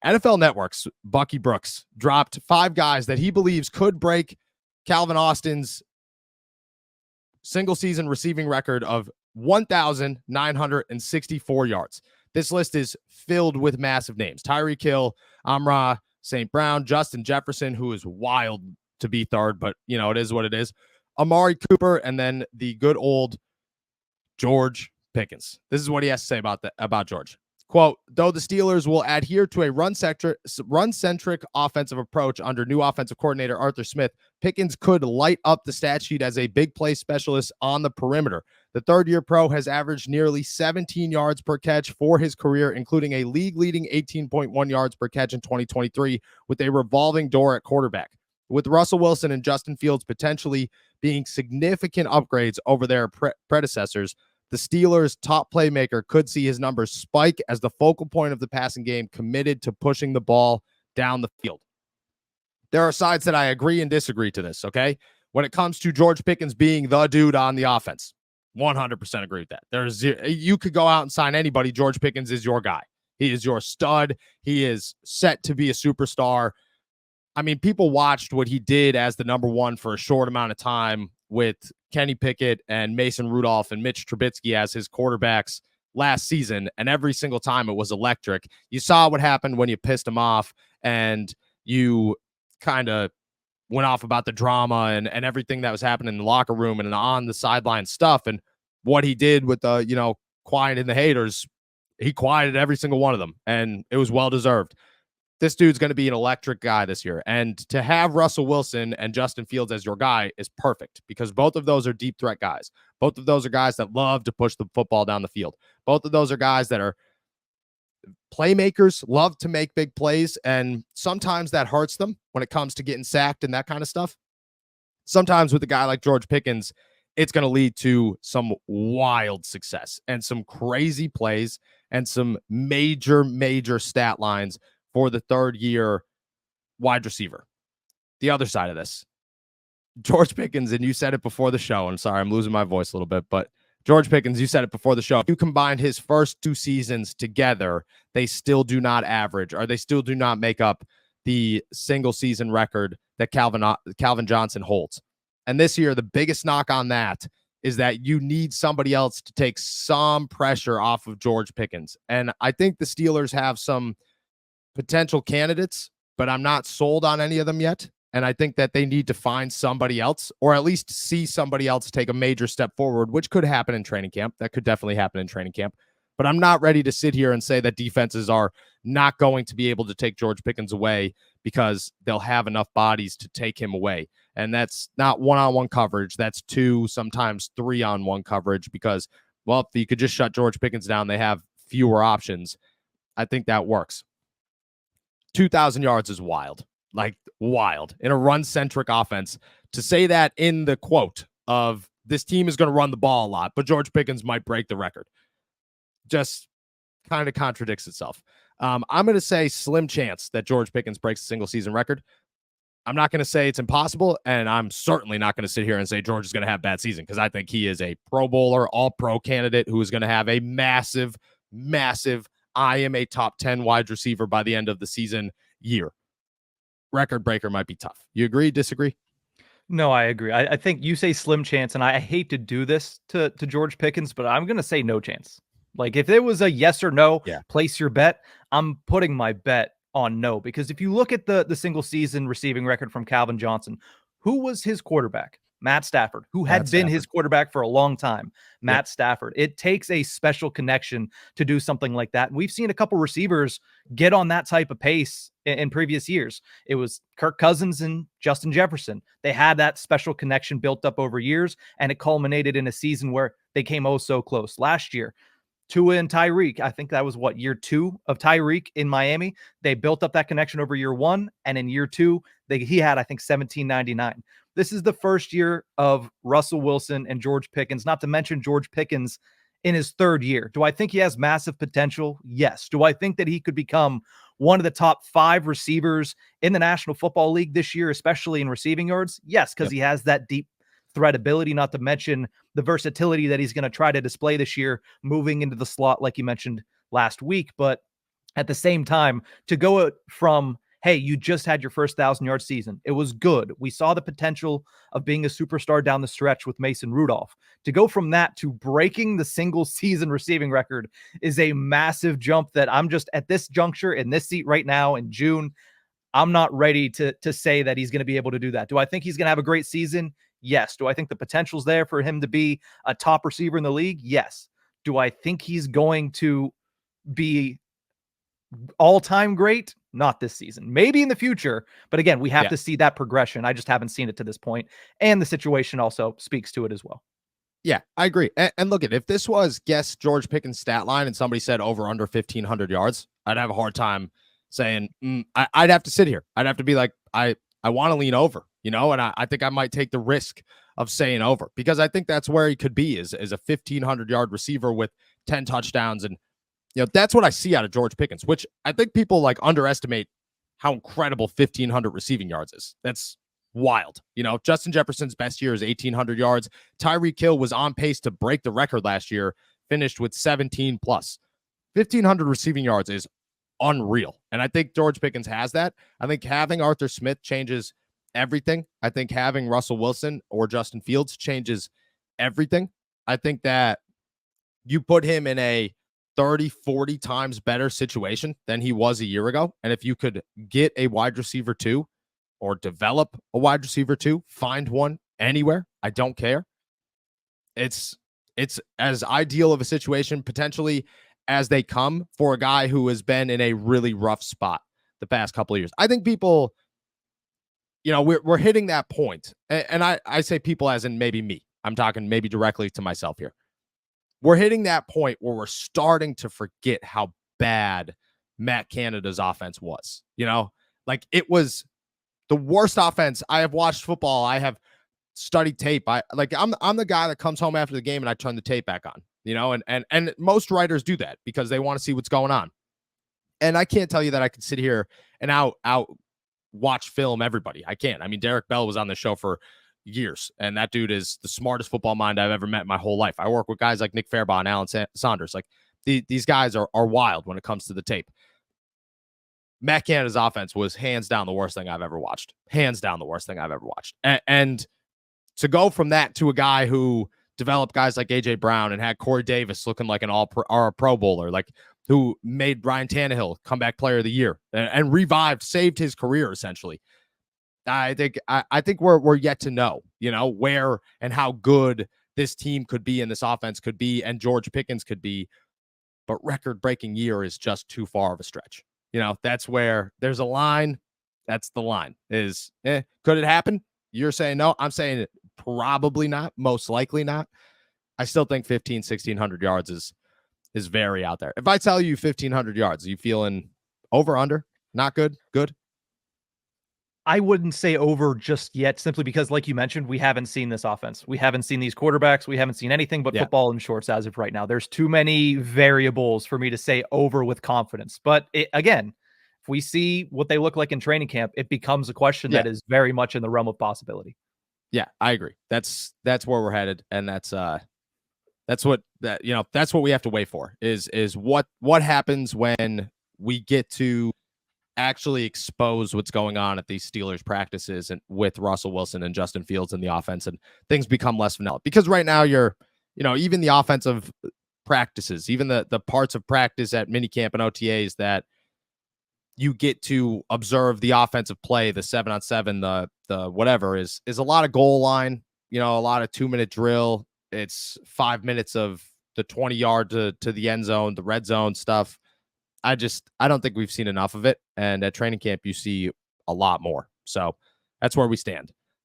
NFL Network's Bucky Brooks dropped 5 guys that he believes could break Calvin Austin's single season receiving record of 1,964 yards. This list is filled with massive names. Tyreek Hill, Amon-Ra St. Brown, Justin Jefferson, who is wild to be third, but it is what it is. Amari Cooper, and then the good old George Pickens. This is what he has to say about George. Quote, though the Steelers will adhere to a run-centric offensive approach under new offensive coordinator Arthur Smith, Pickens could light up the stat sheet as a big play specialist on the perimeter. The third-year pro has averaged nearly 17 yards per catch for his career, including a league-leading 18.1 yards per catch in 2023 with a revolving door at quarterback. With Russell Wilson and Justin Fields potentially being significant upgrades over their predecessors, the Steelers' top playmaker could see his numbers spike as the focal point of the passing game, committed to pushing the ball down the field. There are sides that I agree and disagree to this, okay? When it comes to George Pickens being the dude on the offense, 100% agree with that. You could go out and sign anybody. George Pickens is your guy. He is your stud. He is set to be a superstar. I mean, people watched what he did as the number one for a short amount of time with Kenny Pickett and Mason Rudolph and Mitch Trubisky as his quarterbacks last season, and every single time it was electric. You saw what happened when you pissed him off and you kind of went off about the drama and everything that was happening in the locker room and on the sideline stuff, and what he did with the, quieting the haters. He quieted every single one of them, and it was well-deserved. This dude's going to be an electric guy this year. And to have Russell Wilson and Justin Fields as your guy is perfect because both of those are deep threat guys. Both of those are guys that love to push the football down the field. Both of those are guys that are playmakers, love to make big plays, and sometimes that hurts them when it comes to getting sacked and that kind of stuff. Sometimes with a guy like George Pickens, it's going to lead to some wild success and some crazy plays and some major stat lines for the third-year wide receiver. The other side of this, George Pickens, and you said it before the show. I'm sorry, I'm losing my voice a little bit, but George Pickens, you said it before the show. If you combine his first 2 seasons together, they still do not average, or they still do not make up the single-season record that Calvin Johnson holds. And this year, the biggest knock on that is that you need somebody else to take some pressure off of George Pickens. And I think the Steelers have some potential candidates, but I'm not sold on any of them yet. And I think that they need to find somebody else, or at least see somebody else take a major step forward, which could happen in training camp. That could definitely happen in training camp. But I'm not ready to sit here and say that defenses are not going to be able to take George Pickens away because they'll have enough bodies to take him away. And that's not one-on-one coverage. That's 2, sometimes 3-on-1 coverage because, well, if you could just shut George Pickens down, they have fewer options. I think that works. 2,000 yards is wild, like wild in a run-centric offense. To say that in the quote of this team is going to run the ball a lot, but George Pickens might break the record, just kind of contradicts itself. I'm going to say slim chance that George Pickens breaks a single season record. I'm not going to say it's impossible, and I'm certainly not going to sit here and say George is going to have a bad season because I think he is a Pro Bowler, all-pro candidate who is going to have a massive I am a top 10 wide receiver by the end of the season year. Record breaker might be tough. You agree, disagree? No, I agree. I think you say slim chance, and I hate to do this to George Pickens, but I'm going to say no chance. Like if it was a yes or no, place your bet, I'm putting my bet on no, because if you look at the single season receiving record from Calvin Johnson, who was his quarterback? Matt Stafford, who had been his quarterback for a long time. Matt Stafford. It takes a special connection to do something like that. And we've seen a couple receivers get on that type of pace in previous years. It was Kirk Cousins and Justin Jefferson. They had that special connection built up over years, and it culminated in a season where they came oh so close. Last year, Tua and Tyreek, I think that was year 2 of Tyreek in Miami. They built up that connection over year 1, and in year 2, he had, I think, 1799. This is the first year of Russell Wilson and George Pickens, not to mention George Pickens in his 3rd year. Do I think he has massive potential? Yes. Do I think that he could become one of the top 5 receivers in the National Football League this year, especially in receiving yards? Yes, because he has that deep threat ability, not to mention the versatility that he's going to try to display this year, moving into the slot like you mentioned last week. But At the same time, to go from, hey, you just had your first 1,000-yard season. It was good. We saw the potential of being a superstar down the stretch with Mason Rudolph. To go from that to breaking the single season receiving record is a massive jump that I'm just at this juncture in this seat right now in June. I'm not ready to say that he's going to be able to do that. Do I think he's going to have a great season? Yes. Do I think the potential's there for him to be a top receiver in the league? Yes. Do I think he's going to be all-time great? Not this season. Maybe in the future, but again, we have to see that progression. I just haven't seen it to this point, and the situation also speaks to it as well. Yeah, I agree. And look, if this was guess George Pickens' stat line and somebody said over under 1,500 yards, I'd have a hard time saying I'd have to sit here. I'd have to be like, I want to lean over, and I think I might take the risk of saying over, because I think that's where he could be is a 1,500-yard receiver with 10 touchdowns. And that's what I see out of George Pickens, which I think people like underestimate how incredible 1,500 receiving yards is. That's wild. Justin Jefferson's best year is 1,800 yards. Tyreek Hill was on pace to break the record last year, finished with 17 plus. 1,500 receiving yards is unreal. And I think George Pickens has that. I think having Arthur Smith changes everything. I think having Russell Wilson or Justin Fields changes everything. I think that you put him in a 30, 40 times better situation than he was a year ago. And if you could get a wide receiver 2 or develop a wide receiver 2, find one anywhere, I don't care. It's as ideal of a situation potentially as they come for a guy who has been in a really rough spot the past couple of years. I think people, we're hitting that point. And I say people as in maybe me. I'm talking maybe directly to myself here. We're hitting that point where we're starting to forget how bad Matt Canada's offense was. Like it was the worst offense. I have watched football. I have studied tape. I'm the guy that comes home after the game and I turn the tape back on, and most writers do that because they want to see what's going on. And I can't tell you that I could sit here and out watch film everybody. I can't. I mean, Derek Bell was on the show for years, and that dude is the smartest football mind I've ever met in my whole life. I work with guys like Nick Fairbaugh and Alan Saunders. Like these guys are wild when it comes to the tape. Matt Canada's offense was hands down the worst thing I've ever watched. Hands down the worst thing I've ever watched. And to go from that to a guy who developed guys like A.J. Brown and had Corey Davis looking like an all-pro bowler, like who made Ryan Tannehill comeback player of the year and saved his career essentially. I think we're yet to know, where and how good this team could be and this offense could be and George Pickens could be. But record-breaking year is just too far of a stretch. That's where there's a line. That's the line. Could it happen? You're saying no. I'm saying it probably not. Most likely not. I still think 1,600 yards is very out there. If I tell you 1,500 yards, are you feeling over, under, not good, good? I wouldn't say over just yet, simply because, like you mentioned, we haven't seen this offense. We haven't seen these quarterbacks. We haven't seen anything but football in shorts as of right now. There's too many variables for me to say over with confidence. But again, if we see what they look like in training camp, it becomes a question that is very much in the realm of possibility. Yeah, I agree. That's where we're headed, and that's what we have to wait for. Is what happens when we get to actually expose what's going on at these Steelers practices and with Russell Wilson and Justin Fields in the offense, and things become less vanilla. Because right now even the offensive practices, even the parts of practice at minicamp and OTAs that you get to observe the offensive play, the 7-on-7, the whatever is a lot of goal line, a lot of 2-minute drill. It's 5 minutes of the 20-yard to the end zone, the red zone stuff. I don't think we've seen enough of it. And at training camp, you see a lot more. So that's where we stand.